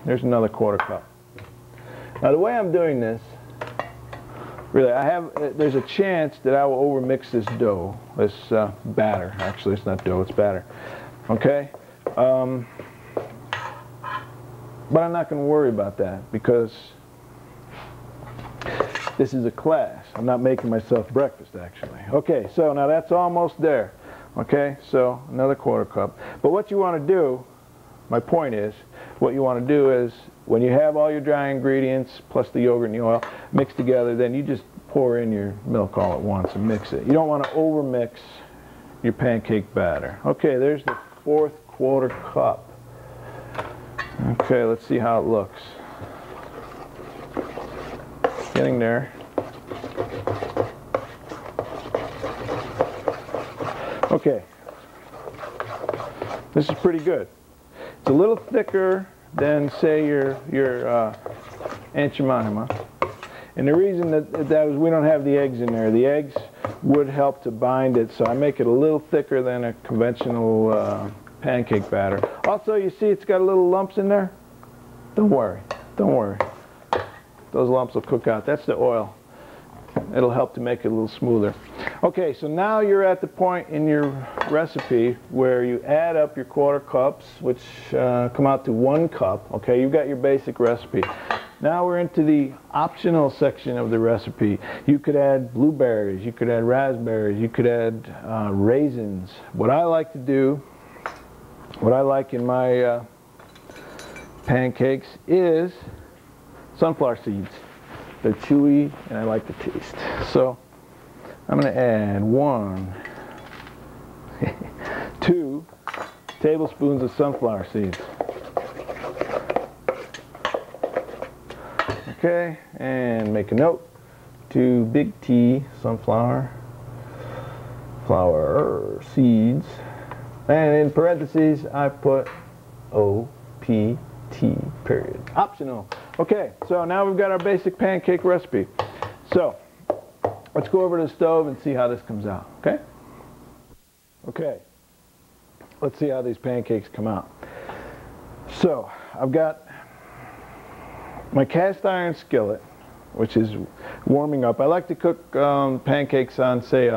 There's another 1/4 cup. Now the way I'm doing this, really, there's a chance that I will overmix this dough, this batter. Actually, it's not dough, it's batter. Okay? But I'm not going to worry about that because this is a class. I'm not making myself breakfast, actually. Okay, so now that's almost there. Okay, so another 1/4 cup. But what you want to do, my point is, what you want to do is, when you have all your dry ingredients, plus the yogurt and the oil, mixed together, then you just pour in your milk all at once and mix it. You don't want to overmix your pancake batter. Okay, there's the 4th 1/4 cup. Okay, let's see how it looks. Getting there. Okay, this is pretty good. It's a little thicker than, say, your Aunt Jemima. And the reason that is we don't have the eggs in there. The eggs would help to bind it, so I make it a little thicker than a conventional pancake batter. Also, you see it's got little lumps in there? Don't worry, don't worry. Those lumps will cook out. That's the oil. It'll help to make it a little smoother. Okay, so now you're at the point in your recipe where you add up your 1/4 cups, which come out to 1 cup. Okay, you've got your basic recipe. Now we're into the optional section of the recipe. You could add blueberries, you could add raspberries, you could add raisins. What I like to do, what I like in my pancakes is sunflower seeds. They're chewy and I like the taste. So I'm going to add 2 tablespoons of sunflower seeds. Okay, and make a note. 2 big T sunflower seeds. And in parentheses I put OPT period. Optional. Okay, so now we've got our basic pancake recipe. So let's go over to the stove and see how this comes out. Okay? Okay. Let's see how these pancakes come out. So I've got my cast iron skillet, which is warming up. I like to cook pancakes on, say,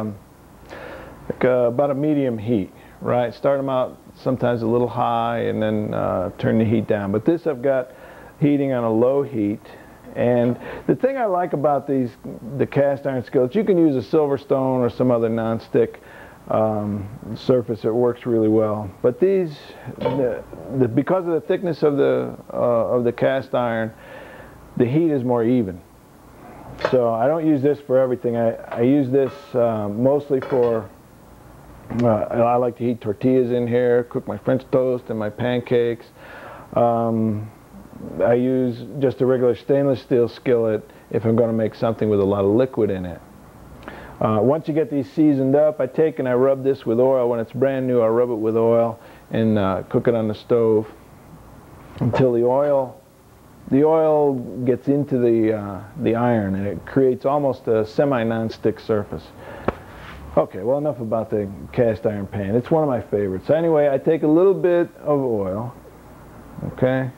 about a medium heat, right? Start them out sometimes a little high and then turn the heat down. But this I've got heating on a low heat. And the thing I like about the cast iron skillets, you can use a Silverstone or some other non-stick surface. It works really well. But these, because of the thickness of the cast iron, the heat is more even. So I don't use this for everything. I use this mostly for, I like to heat tortillas in here, cook my French toast and my pancakes. I use just a regular stainless steel skillet if I'm going to make something with a lot of liquid in it. Once you get these seasoned up, I take and I rub this with oil. When it's brand new, I rub it with oil and cook it on the stove until the oil gets into the iron and it creates almost a semi-non-stick surface. Okay, well, enough about the cast iron pan. It's one of my favorites. So anyway, I take a little bit of oil. Okay,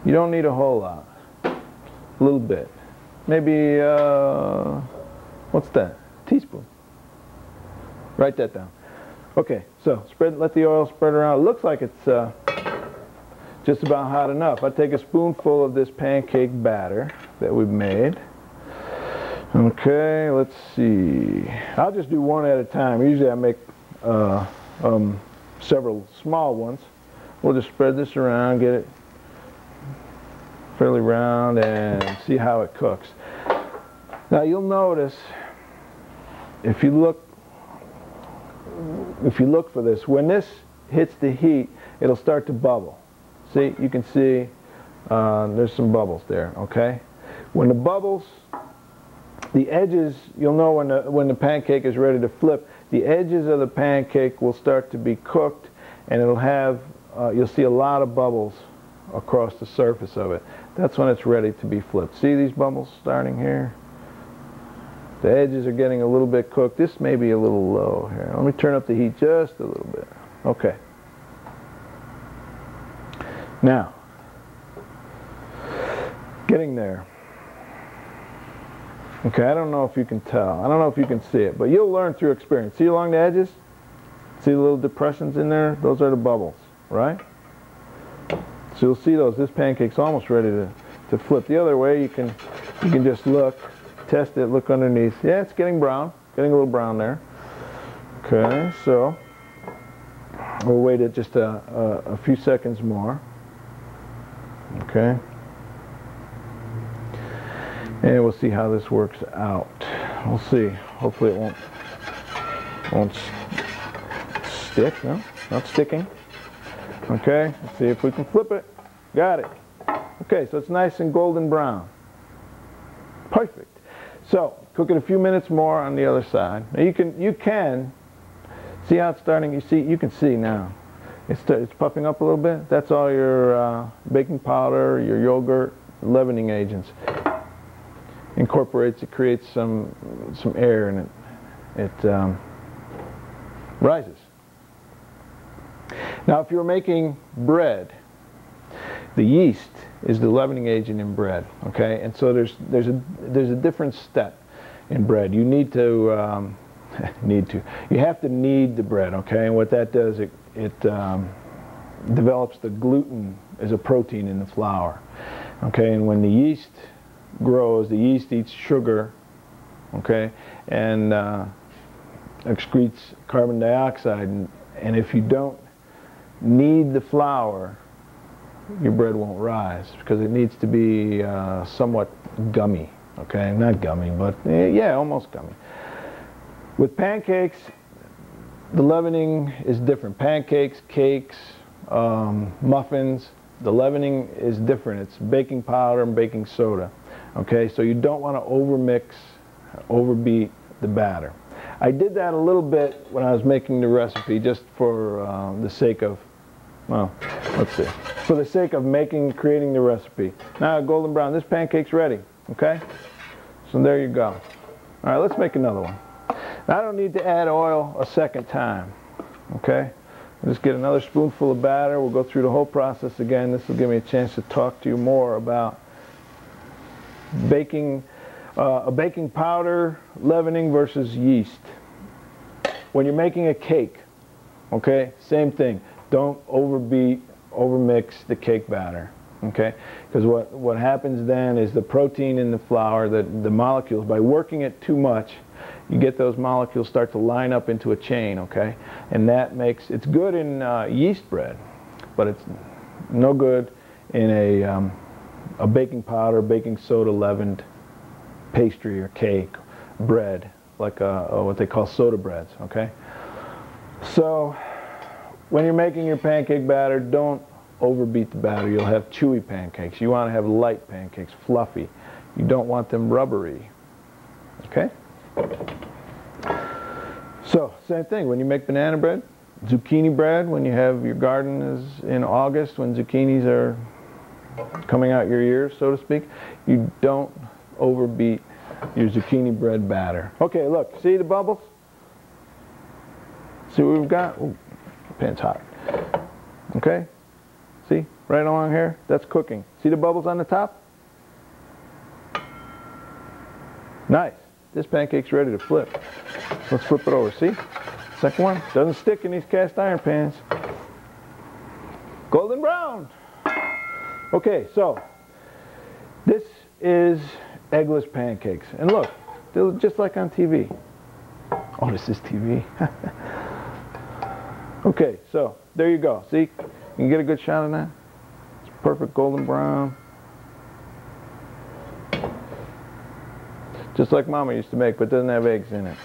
you don't need a whole lot. A little bit, maybe what's that? A teaspoon. Write that down. Okay, so let the oil spread around. It looks like it's just about hot enough. I take a spoonful of this pancake batter that we've made. Okay, let's see. I'll just do one at a time. Usually I make several small ones. We'll just spread this around, get it fairly round, and see how it cooks. Now you'll notice, if you look for this, when this hits the heat, it'll start to bubble. See, you can see there's some bubbles there, okay? When the bubbles, the edges, you'll know when the pancake is ready to flip, the edges of the pancake will start to be cooked, and it'll have, you'll see a lot of bubbles across the surface of it. That's when it's ready to be flipped. See these bubbles starting here? The edges are getting a little bit cooked. This may be a little low here. Let me turn up the heat just a little bit. Okay. Now, getting there. Okay, I don't know if you can tell. I don't know if you can see it, but you'll learn through experience. See along the edges? See the little depressions in there? Those are the bubbles, right? So you'll see those. This pancake's almost ready to flip. The other way, you can just look, test it, look underneath. Yeah, it's getting brown, getting a little brown there. Okay, so we'll wait it just a few seconds more. Okay. And we'll see how this works out. We'll see. Hopefully it won't stick. No, not sticking. Okay, let's see if we can flip it. Got it. Okay, so it's nice and golden brown. Perfect. So cook it a few minutes more on the other side. Now you can see how it's starting. You can see now. It's puffing up a little bit. That's all your baking powder, your yogurt, leavening agents. Incorporates, it creates some air, and it rises. Now if you're making bread, the yeast is the leavening agent in bread, okay? And so there's a different step in bread. You need to you have to knead the bread, okay? And what that does, it develops the gluten as a protein in the flour, okay? And when the yeast grows, the yeast eats sugar, okay, and excretes carbon dioxide, and if you don't knead the flour, your bread won't rise, because it needs to be somewhat gummy, okay, not gummy, but yeah, almost gummy. With pancakes, the leavening is different. Pancakes, cakes, muffins, the leavening is different. It's baking powder and baking soda. Okay, so you don't want to overmix, overbeat the batter. I did that a little bit when I was making the recipe, just for the sake of, well, let's see, for the sake of creating the recipe. Now golden brown, this pancake's ready, okay? So there you go. All right, let's make another one. Now I don't need to add oil a second time, okay? I'll just get another spoonful of batter. We'll go through the whole process again. This will give me a chance to talk to you more about baking, a baking powder, leavening versus yeast. When you're making a cake, okay, same thing. Don't overbeat, overmix the cake batter, okay? Because what happens then is the protein in the flour, the molecules, by working it too much, you get those molecules start to line up into a chain, okay? And that makes, it's good in yeast bread, but it's no good in a baking powder, baking soda leavened pastry or cake, bread, like what they call soda breads, okay? So when you're making your pancake batter, don't overbeat the batter. You'll have chewy pancakes. You want to have light pancakes, fluffy. You don't want them rubbery, okay? So same thing when you make banana bread, zucchini bread, when you have your garden is in August, when zucchinis are coming out your ears, so to speak, you don't overbeat your zucchini bread batter. Okay, look, see the bubbles? See what we've got? Ooh, the pan's hot. Okay, see, right along here, that's cooking. See the bubbles on the top? Nice. This pancake's ready to flip. Let's flip it over, see? Second one, doesn't stick in these cast iron pans. Golden brown. Okay, so this is eggless pancakes. And look, they look just like on TV. Oh, this is TV. Okay, so there you go. See, you can get a good shot of that. It's perfect golden brown. Just like Mama used to make, but doesn't have eggs in it.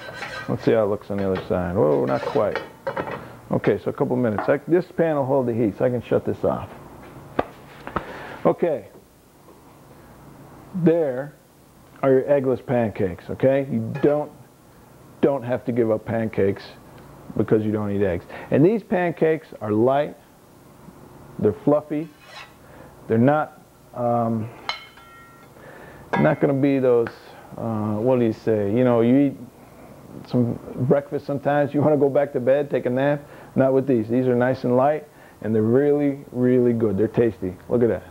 Let's see how it looks on the other side. Whoa, not quite. Okay, so a couple minutes. This pan will hold the heat, so I can shut this off. Okay. There are your eggless pancakes, okay? You don't have to give up pancakes because you don't eat eggs. And these pancakes are light, they're fluffy, they're not going to be those, what do you say, you know, you eat some breakfast sometimes, you want to go back to bed, take a nap. Not with these. These are nice and light, and they're really, really good. They're tasty. Look at that.